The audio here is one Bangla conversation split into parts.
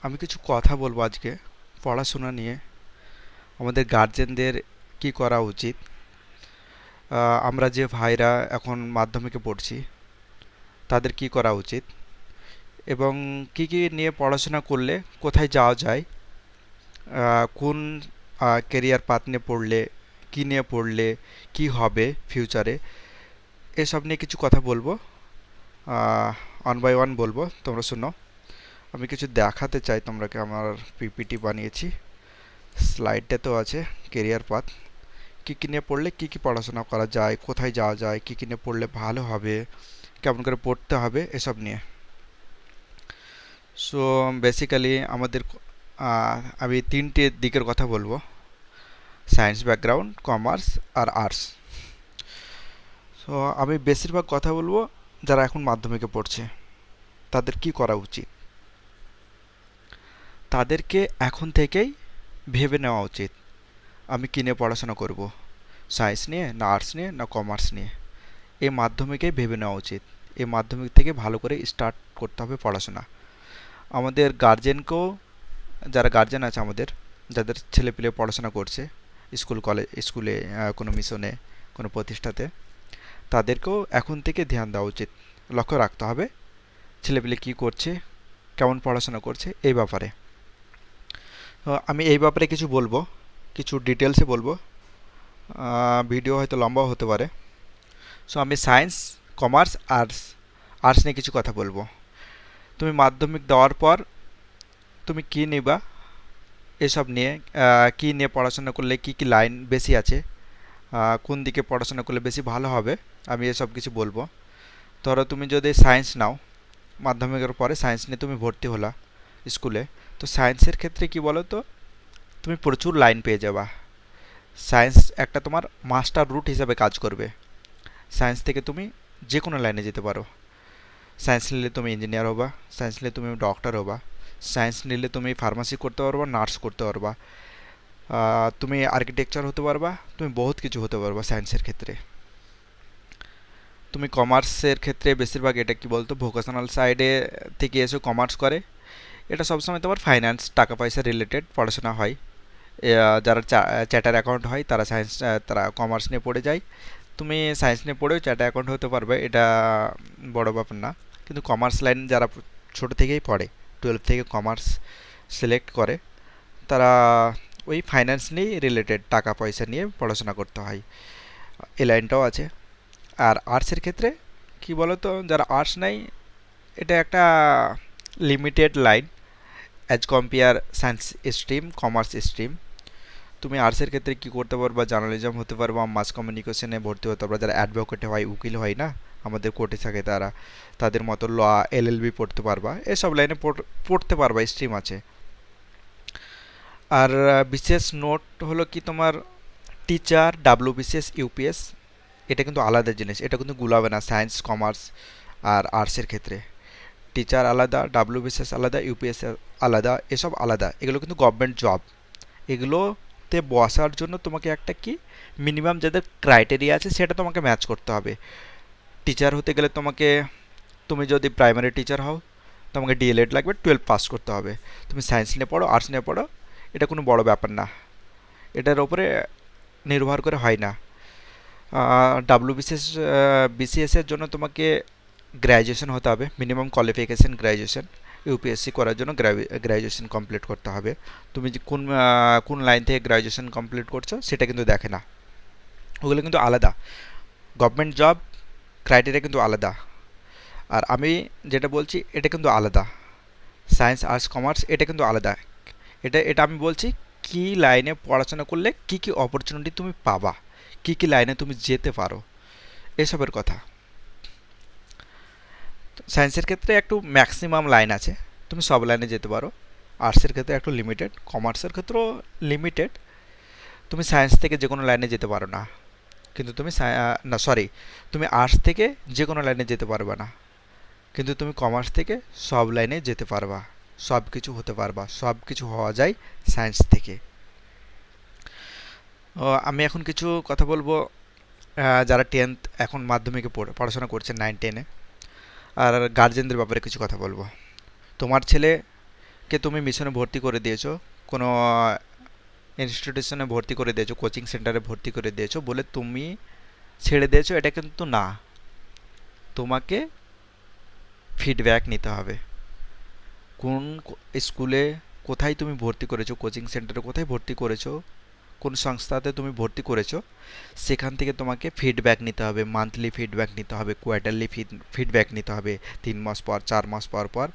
আমি কিছু কথা বলবো আজকে পড়াশোনা নিয়ে। আমাদের গার্জেনদের কি করা উচিত। আমরা যে ভাইরা এখন মাধ্যমিকে পড়ছি তাদের কি করা উচিত, এবং কি কি নিয়ে পড়াশোনা করলে কোথায় যাওয়া যায়, কোন কেরিয়ার পাথ নিয়ে পড়লে, কি নিয়ে পড়লে কি হবে ফিউচারে, এসব নিয়ে কিছু কথা বলবো। ওয়ান বাই ওয়ান বলবো, তোমরা শুনো। আমি কিছু দেখাতে চাই তোমরাকে। আমার পিপিটি বানিয়েছি, স্লাইডটাতেও আছে কেরিয়ার পাথ, কী কী নিয়ে পড়লে কী কী পড়াশোনা করা যায়, কোথায় যাওয়া যায়, কী কী নিয়ে পড়লে ভালো হবে, কেমন করে পড়তে হবে, এসব নিয়ে। সো বেসিক্যালি আমাদের আমি তিনটে দিকের কথা বলবো: সায়েন্স ব্যাকগ্রাউন্ড, কমার্স আর আর্টস। সো আমি বেশিরভাগ কথা বলবো যারা এখন মাধ্যমিকে পড়ছে তাদের কি করা উচিত। তাদেরকে এখন থেকেই ভেবে নেওয়া উচিত আমি কী নিয়ে পড়াশোনা করব, সায়েন্স নিয়ে না আর্টস নিয়ে না কমার্স নিয়ে। এই মাধ্যমিকেই ভেবে নেওয়া উচিত। এই মাধ্যমিক থেকে ভালো করে স্টার্ট করতে হবে পড়াশোনা। আমাদের গার্জেনকেও, যারা গার্জেন আছে আমাদের, যাদের ছেলেপিলে পড়াশোনা করছে স্কুল কলেজ স্কুলে, কোনো মিশনে, কোনো প্রতিষ্ঠাতে, তাদেরকেও এখন থেকে ধ্যান দেওয়া উচিত। লক্ষ্য রাখতে হবে ছেলেপিলে কী করছে, কেমন পড়াশোনা করছে এই ব্যাপারে। তো আমি এই ব্যাপারে কিছু বলবো, কিছু ডিটেলসে বলবো। ভিডিও হয়তো লম্বাও হতে পারে। সো আমি সায়েন্স, কমার্স, আর্টস আর্টস নিয়ে কিছু কথা বলবো। তুমি মাধ্যমিক দেওয়ার পর তুমি কী নিবা, এসব নিয়ে, কী নিয়ে পড়াশোনা করলে কী কী লাইন বেশি আছে, কোন দিকে পড়াশোনা করলে বেশি ভালো হবে, আমি এসব কিছু বলবো। ধরো তুমি যদি সায়েন্স নাও, মাধ্যমিকের পরে সায়েন্স নিয়ে তুমি ভর্তি হলা স্কুলে, তো সায়েন্সের ক্ষেত্রে কি বলো তো, তুমি প্রচুর লাইন পেয়ে যাবা। সায়েন্স একটা তোমার মাস্টার রুট হিসাবে কাজ করবে। সায়েন্স থেকে তুমি যে কোনো লাইনে যেতে পারো। সায়েন্স নিলে তুমি ইঞ্জিনিয়ার হবা, সায়েন্স নিলে তুমি ডক্টর হবা, সায়েন্স নিলে তুমি ফার্মাসি করতে পারবা, নার্স করতে পারবা, তুমি আর্কিটেকচার হতে পারবা, তুমি বহুত কিছু হতে পারবা সায়েন্সের ক্ষেত্রে। তুমি কমার্সের ক্ষেত্রে বেশিরভাগ এটা কি বলতো, ভোকেশনাল সাইডে থেকে এসে কমার্স করে, এটা সবসময় তোমার ফাইন্যান্স, টাকা পয়সা রিলেটেড পড়াশোনা হয়। যারা চ্যাটার অ্যাকাউন্ট হয় তারা সায়েন্স, তারা কমার্স নিয়ে পড়ে যায়। তুমি সায়েন্স নিয়ে পড়েও চ্যাটার অ্যাকাউন্ট হতে পারবে, এটা বড় ব্যাপার না। কিন্তু কমার্স লাইন যারা ছোটো থেকেই পড়ে, 12 থেকে কমার্স সিলেক্ট করে, তারা ওই ফাইন্যান্স নিয়েই রিলেটেড, টাকা পয়সা নিয়ে পড়াশোনা করতে হয়। এই লাইনটাও আছে। আর আর্টসের ক্ষেত্রে কি বলতো, যারা আর্টস নেয়, এটা একটা limited line as compare science stream, commerce stream. তুমি আর্টসের ক্ষেত্রে কী করতে পারবা, জার্নালিজম হতে পারবা, মাস কমিউনিকেশনে ভর্তি হতে পারবা, যারা অ্যাডভোকেট হয়, উকিল হয় না আমাদের কোর্টে থাকে, তারা তাদের মতো ল, এলএলবি পড়তে পারবা, এসব লাইনে পড়তে পারবা, স্ট্রিম আছে। আর বিশেষ নোট হলো কি তোমার, টিচার, ডাব্লিউবিসিএস, ইউপিএস, এটা কিন্তু আলাদা জিনিস, এটা কিন্তু গুলাবে না সায়েন্স, কমার্স আর আর্টসের ক্ষেত্রে। টিচার আলাদা, ডাব্লিউবিসিএস আলাদা, ইউপিএস আলাদা, এসব আলাদা, এগুলো কিন্তু গভর্নমেন্ট জব। এগুলোতে বসার জন্য তোমাকে একটা কি মিনিমাম যাদের ক্রাইটেরিয়া আছে সেটা তোমাকে ম্যাচ করতে হবে। টিচার হতে গেলে তোমাকে, তুমি যদি প্রাইমারি টিচার হও, তোমাকে ডিএলএড লাগবে, 12 পাস করতে হবে। তুমি সায়েন্স নিয়ে পড়ো, আর্টস নিয়ে পড়ো, এটা কোনো বড় ব্যাপার না, এটার ওপরে নির্ভর করে হয় না। ডাব্লিউবিসিএস, বিসিএসের জন্য তোমাকে গ্র্যাজুয়েশন হতে হবে, মিনিমাম কোয়ালিফিকেশান গ্র্যাজুয়েশন। ইউপিএসসি করার জন্য গ্র্যাজুয়েশন কমপ্লিট করতে হবে। তুমি যে কোন লাইন থেকে গ্র্যাজুয়েশন কমপ্লিট করছো সেটা কিন্তু দেখে না, ওগুলো কিন্তু আলাদা। গভর্নমেন্ট জব ক্রাইটেরিয়া কিন্তু আলাদা, আর আমি যেটা বলছি এটা কিন্তু আলাদা। সায়েন্স, আর্টস, কমার্স এটা কিন্তু আলাদা। এটা এটা আমি বলছি কী লাইনে পড়াশোনা করলে কী কী অপরচুনিটি তুমি পাবা, কী কী লাইনে তুমি যেতে পারো, এসবের কথা। সায়েন্সের ক্ষেত্রে একটু ম্যাক্সিমাম লাইন আছে, তুমি সব লাইনে যেতে পারো। আর্টসের ক্ষেত্রে একটু লিমিটেড, কমার্সের ক্ষেত্রেও লিমিটেড। তুমি সায়েন্স থেকে যে কোনো লাইনে যেতে পারো না, কিন্তু তুমি না সরি, তুমি আর্টস থেকে যে কোনো লাইনে যেতে পারবে না, কিন্তু তুমি কমার্স থেকে সব লাইনে যেতে পারবা, সব কিছু হতে পারবা, সব কিছু হওয়া যায় সায়েন্স থেকে। আমি এখন কিছু কথা বলবো যারা 10th এখন মাধ্যমিকে পড়াশোনা করছে, 9 10-এ, আর গার্জেনদের ব্যাপারে কিছু কথা বলবো। তোমার ছেলে কে তুমি মিশনে ভর্তি করে দিয়েছো, কোনো ইনস্টিটিউশনে ভর্তি করে দিয়েছো, কোচিং সেন্টারে ভর্তি করে দিয়েছো বলে তুমি ছেড়ে দিয়েছো, এটা কিন্তু না। তোমাকে ফিডব্যাক নিতে হবে। কোন স্কুলে কোথায় তুমি ভর্তি করেছো, কোচিং সেন্টারে কোথায় ভর্তি করেছো, কোন সংস্থাতে তুমি ভর্তি করেছো, সেখান থেকে তোমাকে ফিডব্যাক নিতে হবে। মান্থলি ফিডব্যাক নিতে হবে, কোয়ার্টারলি ফিডব্যাক নিতে হবে, 3 মাস পর, 4 মাস পর পর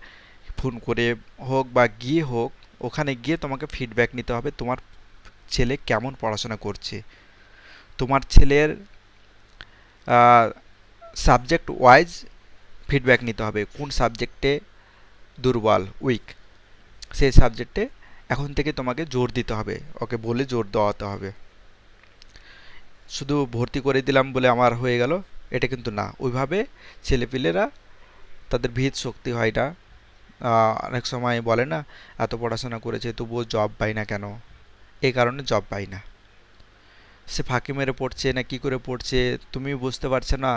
ফোন করে হোক বা গিয়ে হোক, ওখানে গিয়ে তোমাকে ফিডব্যাক নিতে হবে তোমার ছেলে কেমন পড়াশোনা করছে। তোমার ছেলের সাবজেক্ট ওয়াইজ ফিডব্যাক নিতে হবে, কোন সাবজেক্টে দুর্বল, উইক, সেই সাবজেক্টে এখন থেকে তোমাকে জোর দিতে হবে, ওকে বলে জোর দেওয়াতে হবে। শুধু ভর্তি করে দিলাম বলে আমার হয়ে গেল, এটা কিন্তু না। ওইভাবে ছেলেপিলেরা তাদের ভিত শক্তি হয় না। অনেক সময় বলে না, এত পড়াশোনা করেছে তবুও জব পাই না কেন, এই কারণে জব পাই না। সে ফাঁকি মেরে পড়ছে না কি করে পড়ছে তুমি বুঝতে পারছে না,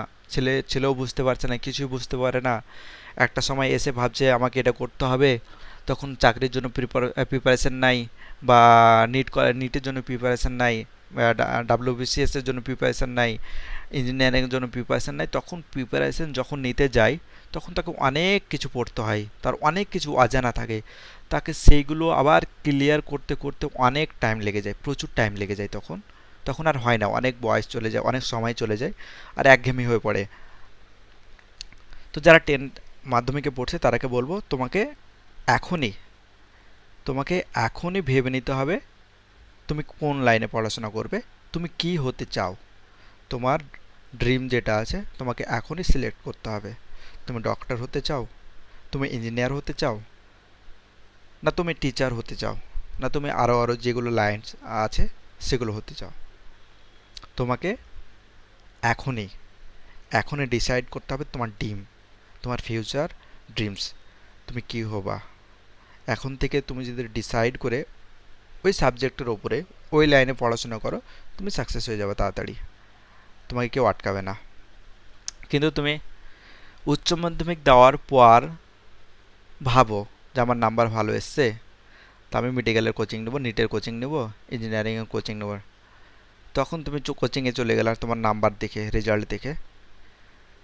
ছেলেও বুঝতে পারছে না, কিছুই বুঝতে পারে না। একটা সময় এসে ভাবছে আমাকে এটা করতে হবে, তখন চাকরির জন্য প্রিপারেশন নাই, বা নিটের জন্য প্রিপারেশন নাই, ডাব্লিউবিসিএস এর জন্য প্রিপারেশন নাই, ইঞ্জিনিয়ারিংয়ের জন্য প্রিপারেশন নাই। তখন প্রিপারেশন যখন নিতে যায় তখন তাকে অনেক কিছু পড়তে হয়, তার অনেক কিছু অজানা থাকে, তাকে সেইগুলো আবার ক্লিয়ার করতে করতে অনেক টাইম লেগে যায়, প্রচুর টাইম লেগে যায়। তখন তখন আর হয় না, অনেক বয়স চলে যায়, অনেক সময় চলে যায়, আর একঘেয়েমি হয়ে পড়ে। তো যারা মাধ্যমিকে পড়ছে তারাকে বলবো এখনই তোমাকে এখনই ভেবে নিতে হবে তুমি কোন লাইনে পড়াশোনা করবে, তুমি কি হতে চাও, তোমার ড্রিম যেটা আছে তোমাকে এখনই সিলেক্ট করতে হবে। তুমি ডক্টর হতে চাও, তুমি ইঞ্জিনিয়ার হতে চাও, না তুমি টিচার হতে চাও, না তুমি আরও যেগুলো লাইন্স আছে সেগুলো হতে চাও। তোমাকে এখনই এখনই ডিসাইড করতে হবে তোমার ড্রিম, তোমার ফিউচার ড্রিমস, তুমি কি হবা। এখন থেকে তুমি যদি ডিসাইড করে ওই সাবজেক্টের ওপরে ওই লাইনে পড়াশোনা করো, তুমি সাকসেস হয়ে যাবে তাড়াতাড়ি, তোমাকে কেউ আটকাবে না। কিন্তু তুমি উচ্চ মাধ্যমিক দেওয়ার পর ভাবো যে আমার নাম্বার ভালো এসছে, তা আমি মেডিকেলের কোচিং নেবো, নিটের কোচিং নেবো, ইঞ্জিনিয়ারিংয়ের কোচিং নেবো। তখন তুমি কোচিংয়ে চলে গেলে তোমার নাম্বার দেখে, রেজাল্ট দেখে।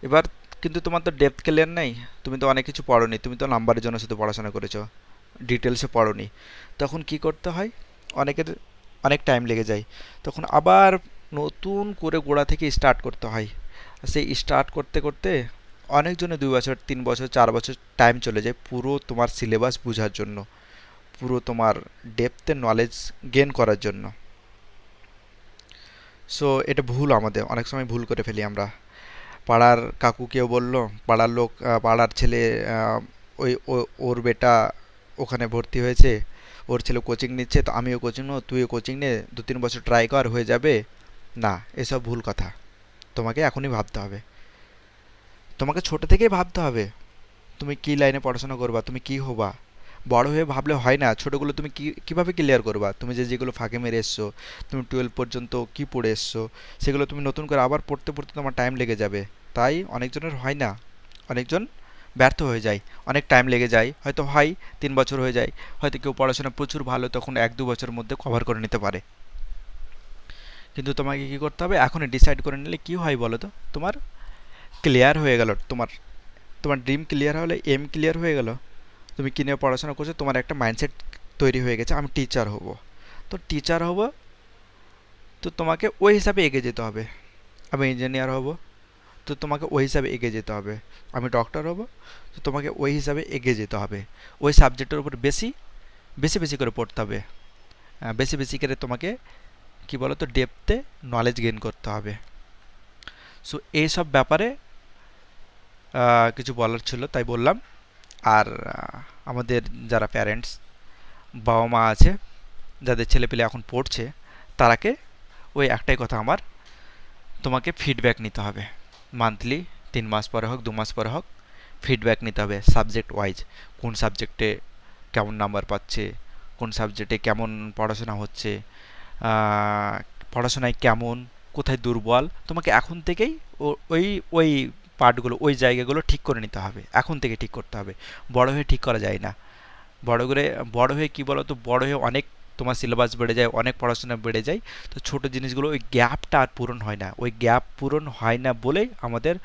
এবার কিন্তু তোমার তো ডেপথ ক্লিয়ার নেই, তুমি তো অনেক কিছু পড়োনি, তুমি তো নাম্বারের জন্য শুধু পড়াশোনা করেছো, ডিটেলসে পড়োনি। তখন কি করতে হয়, অনেকের অনেক টাইম লেগে যায়, তখন আবার নতুন করে গোড়া থেকে স্টার্ট করতে হয়। সেই স্টার্ট করতে করতে অনেকজনের 2 বছর, 3 বছর, 4 বছর টাইম চলে যায় পুরো তোমার সিলেবাস বোঝার জন্য, পুরো তোমার ডেপথে নলেজ গেন করার জন্য। সো এটা ভুল, আমাদের অনেক সময় ভুল করে ফেলি আমরা। পাড়ার কাকু কেউ বললো, পাড়ার লোক, পাড়ার ছেলে, ওর বেটা ওখানে ভর্তি হয়েছে, ওর ছেলে কোচিং নিচ্ছে, তো আমিও কোচিং নেবো, তুইও কোচিং নে, 2-3 বছর ট্রাই কর, হয়ে যাবে। না, এসব ভুল কথা। তোমাকে এখনই ভাবতে হবে, তোমাকে ছোট থেকেই ভাবতে হবে তুমি কি লাইনে পড়াশোনা করবা, তুমি কি হবা। বড় হয়ে ভাবলে হয় না, ছোটোগুলো তুমি কীভাবে ক্লিয়ার করবা, তুমি যেগুলো ফাঁকে মেরে এসছো, তুমি 12 পর্যন্ত কি পড়ে এসছো, সেগুলো তুমি নতুন করে আবার পড়তে পড়তে তোমার টাইম লেগে যাবে। তাই অনেকজনের হয় না, অনেকজন ব্যর্থ হয়ে যায়, অনেক টাইম লেগে যায়, হয়তো হয় 3 বছর হয়ে যায়, হয়তো কেউ পড়াশোনা প্রচুর ভালো, তখন 1-2 বছরের মধ্যে কভার করে নিতে পারে। কিন্তু তোমাকে কী করতে হবে, এখনই ডিসাইড করে নিলে কি হয় বলো তো, তোমার ক্লিয়ার হয়ে গেল, তোমার তোমার ড্রিম ক্লিয়ার হলে, এম ক্লিয়ার হয়ে গেল, তুমি কী নিয়ে পড়াশোনা করছো, তোমার একটা মাইন্ডসেট তৈরি হয়ে গেছে, আমি টিচার হব। তো টিচার হব, তো তোমাকে ওই হিসাবে এগিয়ে যেতে হবে। আমি ইঞ্জিনিয়ার হব, তো তোমাকে ওই হিসাবে এগিয়ে যেতে হবে। আমি ডক্টর হব, তো তোমাকে ওই হিসাবে এগিয়ে যেতে হবে। ওই সাবজেক্টের উপর বেশি বেশি বেশি করে পড়তে হবে, বেশি বেশি করে তোমাকে কী বলো তো ডেপথে নলেজ গেইন করতে হবে। সো এইসব ব্যাপারে কিছু বলার ছিল তাই বললাম। আর আমাদের যারা প্যারেন্টস, বাবা মা আছে, যাদের ছেলেপেলে এখন পড়ছে, তারাকে ওই একটাই কথা আমার, তোমাকে ফিডব্যাক নিতে হবে মান্থলি, 3 মাস পরে হোক, 2 মাস পরে হোক, ফিডব্যাক নিতে হবে সাবজেক্ট ওয়াইজ, কোন সাবজেক্টে কেমন নাম্বার পাচ্ছে, কোন সাবজেক্টে কেমন পড়াশোনা হচ্ছে, পড়াশোনায় কেমন, কোথায় দুর্বল, তোমাকে এখন থেকেই ওই ওই পার্টগুলো, ওই জায়গাগুলো ঠিক করে নিতে হবে, এখন থেকে ঠিক করতে হবে, বড় হয়ে ঠিক করা যায় না। বড় করে বড় হয়ে কি বলো তো, বড় হয়ে অনেক তোমার সিলেবাস বেড়ে যায়, অনেক পড়াশোনা বেড়ে যায়, তো ছোট জিনিসগুলো ওই গ্যাপটা আর পূরণ হয় না, ওই গ্যাপ পূরণ হয় না বলেই আমাদের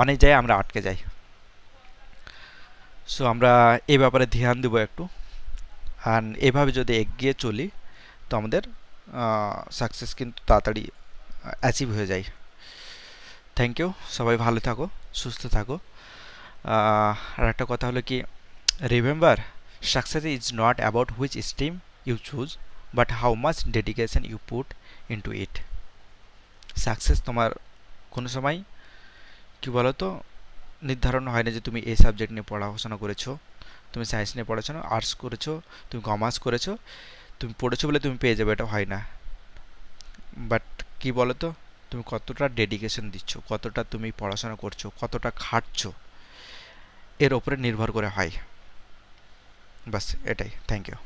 অনেক জায়গায় আমরা আটকে যাই। সো আমরা এই ব্যাপারে ধ্যান দেবো একটু, আর এভাবে যদি এগিয়ে চলি তো আমাদের সাকসেস কিন্তু তাড়াতাড়ি অ্যাচিভ হয়ে যায়। থ্যাংক ইউ, সবাই ভালো থাকো, সুস্থ থাকো। আর একটা কথা হলো কি, remember, success is not about which stream you choose, but how much dedication you put into it. Success তোমার কোনো সময় কি বলো তো নির্ধারণ হয় না যে তুমি এই সাবজেক্ট নিয়ে পড়াশোনা করেছো, তুমি সায়েন্স নিয়ে পড়াশোনা, আর্টস করেছো, তুমি কমার্স করেছো, তুমি পড়েছো বলে তুমি পেয়ে যাবে, এটা হয় না। বাট কি বলো তো, তুমি কতটা ডেডিকেশন দিচ্ছ, কতটা তুমি পড়াশোনা করছো, কতটা খাটছো, এর ওপরে নির্ভর করে হয়। বাস এটাই, থ্যাংক ইউ।